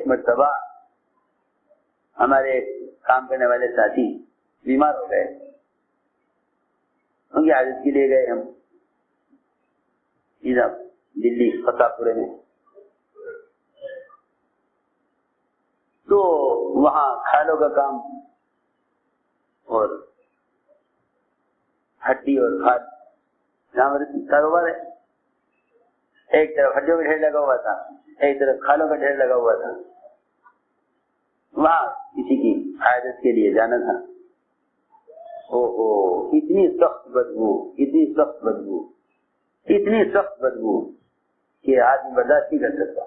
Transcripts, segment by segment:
مرتبہ ہمارے کام کرنے والے ساتھی بیمار ہو گئے، ان کی حاجت کے لیے گئے ہم ادھر دلی فتح پورے میں، تو وہاں کھالوں کا کام اور ہڈی اور کھال کاروبار ہے، ایک طرف ہڈیوں کا ڈھیر لگا ہوا تھا، ایک طرف کھالوں کا ڈھیر لگا ہوا تھا، وہاں کسی کی حاجت کے لیے جانا تھا، اتنی سخت بدبو، اتنی سخت بدبو، اتنی سخت بدبو کہ آدمی برداشت نہیں کر سکتا،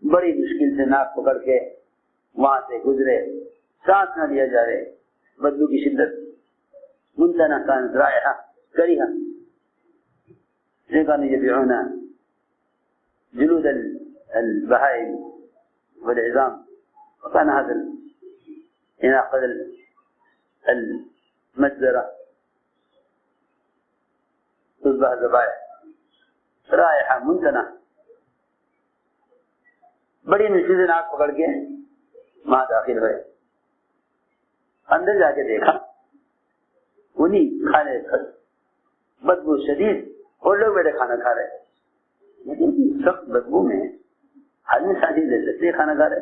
بڑی مشکل سے ناک پکڑ کے وہاں سے گزرے، سانس نہ لیا جا رہے، بدبو کی شدت، منتنا كانت رائحة كريهة، كانوا يبيعون جلود البهائم والعظام، وكان هذا يناقض المجزرة تذبح ذبائح، رائحة منتنة، بڑی مشکل سے ناک پکڑ کے وہاں داخل ہوئے، اندر جا کے دیکھا انہیں کھانے بدبو شدید، اور لوگ بیٹھے کھانا کھا رہے، لیکن سخت بدبو میں آدمی سانس لے سکتے کھانا کھا رہے،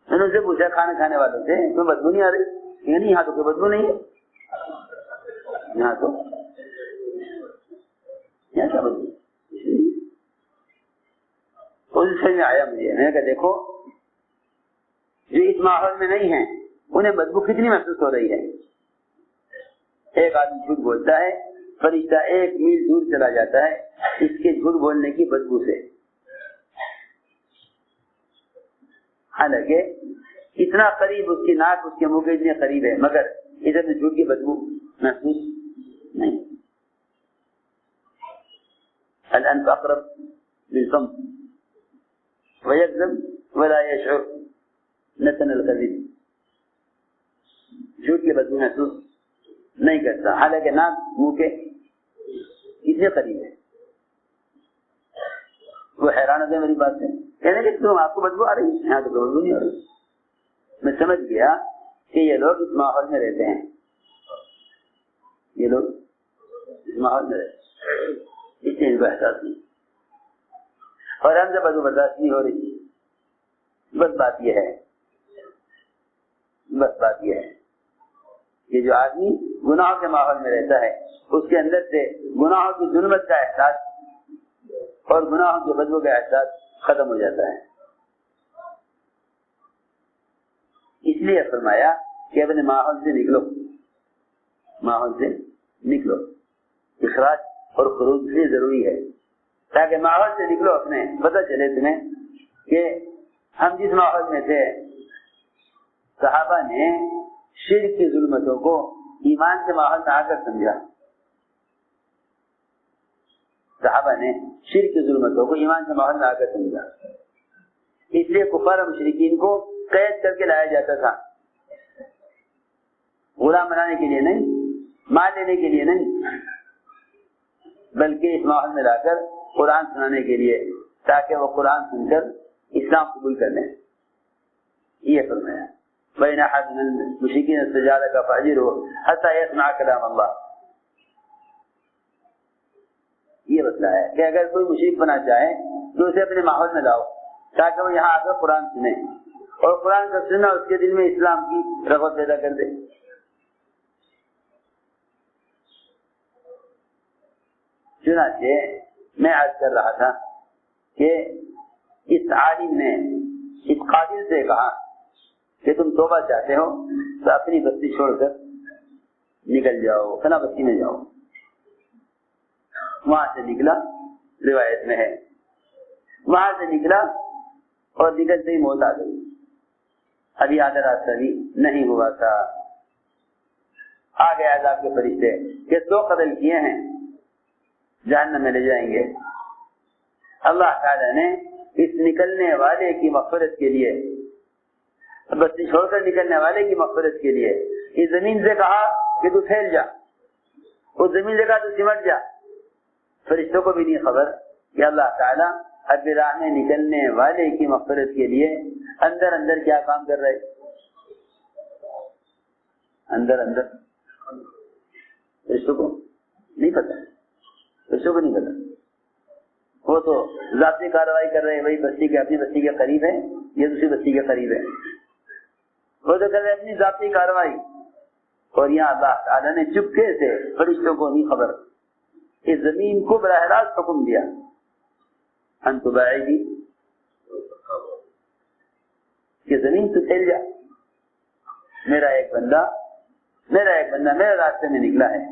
میں نے ان سے پوچھا کھانا کھانے والوں سے کوئی بدبو نہیں آ رہی؟ نہیں، یہاں تو کوئی بدبو نہیں ہے، یہاں تو یہاں کیا بدبو؟ اس سے میں آیا مجھے، میں نے کہا دیکھو جو اس ماحول میں نہیں ہے انہیں بدبو کتنی محسوس ہو رہی ہے، ایک آدمی جھوٹ بولتا ہے، فرشتہ 1 میل دور چلا جاتا ہے اس کے جھوٹ بولنے کی بدبو سے، حالانکہ اتنا قریب اس کی ناک اس کے منہ کے اتنے قریب ہے، مگر ادھر میں جھوٹ کی بدبو محسوس نہیں۔ الانف اقرب للفم ويكذب ولا يشعر نتن الكذب، جھوٹ کی بدبو محسوس نہیں کرتا، حالانکہ ناک منہ کے اتنے قریب ہے۔ وہ حیران ہوتے میری بات سے، کہنے کہ تم آپ کو بدبو آ رہی ہے، یہاں تو بدبو نہیں آ رہی۔ میں سمجھ گیا کہ یہ لوگ اس ماحول میں رہتے ہیں، یہ لوگ اس ماحول میں رہتے ہیں، اس سے ان کو احساس نہیں، اور ہم سے بدبو برداشت نہیں ہو رہی۔ بس بات یہ ہے کہ جو آدمی گناہوں کے ماحول میں رہتا ہے اس کے اندر سے گناہوں کی ظلمت کا احساس اور گناہوں کی بدبو کا احساس ختم ہو جاتا ہے۔ اس لیے فرمایا کہ اپنے ماحول سے نکلو، ماحول سے نکلو، اخراج اور خروج بھی ضروری ہے، تاکہ ماحول سے نکلو، اپنے پتہ چلے تمہیں کہ ہم جس ماحول میں تھے، صحابہ نے شرک کی ظلمتوں کو ایمان کے ماحول میں آ کر سمجھا، صحابہ نے شرک کی ظلمتوں کو ایمان کے ماحول میں آ کر سمجھا، اس لیے کفار و مشرکین کو قید کر کے لایا جاتا تھا، غلام بنانے کے لیے نہیں، مال لینے کے لیے نہیں، بلکہ اس ماحول میں لا کر قرآن سنانے کے لیے، تاکہ وہ قرآن سن کر اسلام قبول کر لیں۔ یہ فرمایا بین احد من المشرکین استجارک فاجرہ حتی یسمع کلام اللہ، یہ مسئلہ ہے کہ اگر کوئی مشرک بنا چاہے تو اسے اپنے ماحول میں لاؤ، تاکہ وہ یہاں آ کر قرآن سنے، اور قرآن کا سننا اس کے دل میں اسلام کی رغبت پیدا کر دے۔ چنانچہ میں عرض کر رہا تھا کہ اس عالم نے اس قابل سے کہا کہ تم توبہ چاہتے ہو تو اپنی بستی چھوڑ کر نکل جاؤ، فلاں بستی میں جاؤ۔ وہاں سے نکلا، روایت میں ہے وہاں سے نکلا اور نکلتے ہی موت آ گئی، ابھی آدھا راستہ بھی نہیں ہوا تھا، آ گئے عذاب کے فرشتے کہ 2 قتل کیے ہیں، جہنم میں لے جائیں گے۔ اللہ تعالیٰ نے اس نکلنے والے کی مغفرت کے لیے، بستی چھوڑ کر نکلنے والے کی مغفرت کے لیے اس زمین سے کہا کہ تو پھیل جا، اس زمین سے کہا تو سمٹ جا۔ فرشتوں کو بھی نہیں خبر کہ اللہ تعالیٰ اب راہ میں نکلنے والے کی مغفرت کے لیے اندر اندر کیا کام کر رہے؟ اندر اندر رشتوں کو نہیں پتا، رشتوں کو نہیں پتا، وہ تو ذاتی کارروائی کر رہے ہیں، وہی بستی کے اپنی بستی کے قریب ہے، یہ دوسری بستی کے قریب ہے، وہ تو کر رہے اپنی ذاتی کارروائی. اور یہاں اللہ تعالیٰ نے چپکے سے فرشتوں کو نہیں خبر، اس زمین کو براہ راست حکم دیا انت باعدی کہ زمین تو پھیل جا. میرا ایک بندہ میرے راستے میں نکلا ہے،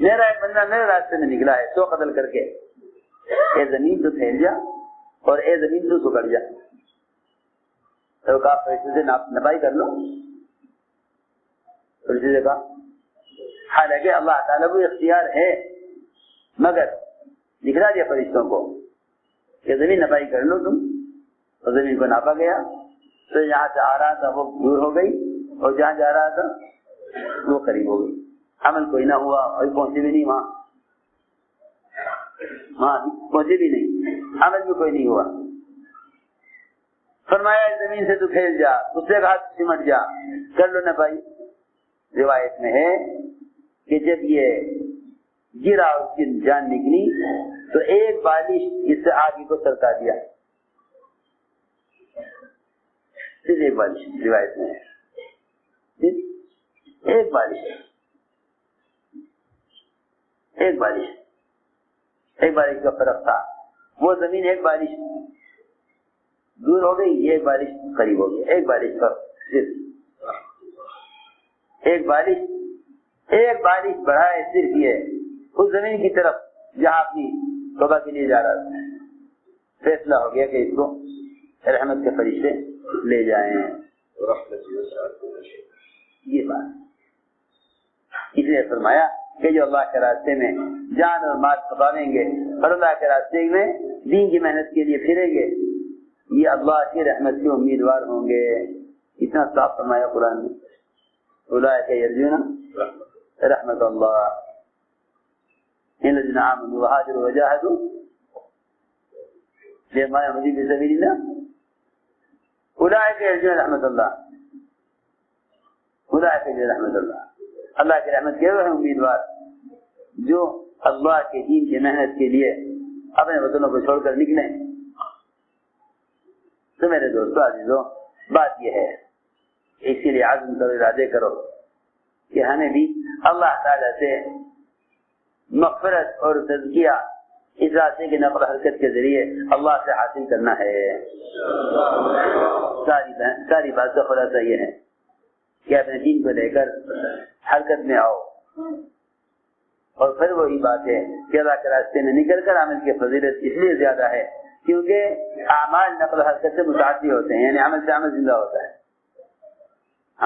میرا ایک بندہ میرے راستے میں نکلا ہے، تو قتل کر کے اے زمین تو پھیل جا اور اے زمین تو سکڑ جا. تو کہا فرشتے سے نپائی کر لو. فرشتے سے کہا حالانکہ اللہ تعالیٰ کو اختیار ہے، مگر دکھلا دیا فرشتوں کو کہ زمین نپائی کر لو تم. اور زمین کو ناپا گیا تو جہاں سے آ رہا تھا وہ دور ہو گئی اور جہاں جا رہا تھا وہ قریب ہو گئی. عمل کوئی نہ ہوا اور پہنچے بھی نہیں وہاں پہنچے بھی نہیں، عمل بھی کوئی نہیں ہوا. فرمایا زمین سے تو پھیل جا، اس سے کہا سمٹ جا، کر لو نپائی. روایت میں ہے کہ جب یہ گرا اس کی جان نکلی تو ایک بالش اس سے آگے کو سرکا دیا، صرف ایک بالش. روایت میں ہے ایک بالش کا فرق تھا. وہ زمین ایک بالش دور ہو گئی، یہ ایک بالش قریب ہو گئی. ایک بالش کا صرف ایک بالش بڑھا ہے، صرف یہ اس زمین کی طرف جہاں اپنی توبہ کے لیے جا رہا تھا. فیصلہ ہو گیا کہ اس کو رحمت کے فرشتے لے جائیں. یہ بات اس لیے فرمایا کہ جو اللہ کے راستے میں جان اور مال کھپاویں گے اور اللہ کے راستے میں دین کی محنت کے لیے پھریں گے، یہ اللہ کی رحمت کے امیدوار ہوں گے. اتنا صاف فرمایا قرآن میں، اولئک یرجون رحمت اللہ الذین آمنوا وہاجروا وجاہدوا بما فی سبیل اللہ اولئک یرجون رحمت اللہ. اولئک یرجون رحمت اللہ، اللہ کی رحمت کے وہ ہیں امیدوار جو اللہ کے دین کی محنت کے لیے اپنے وطنوں کو چھوڑ کر نکلیں. تو میرے دوستو عزیزوں، بات یہ ہے، اسی لیے عزم کرو، ارادے کرو کہ ہمیں بھی اللہ تعالیٰ سے مغفرت اور تزکیہ اس راستے کی نقل حرکت کے ذریعے اللہ سے حاصل کرنا ہے. ساری بات کا خلاصہ یہ ہے کہ اپنے دین کو لے کر حرکت میں آؤ. اور پھر وہی بات ہے کہ اللہ کے راستے میں نکل کر عمل کی فضیلت اس لیے زیادہ ہے کیونکہ اعمال نقل حرکت سے متعدی ہوتے ہیں، یعنی عمل سے عمل زندہ ہوتا ہے.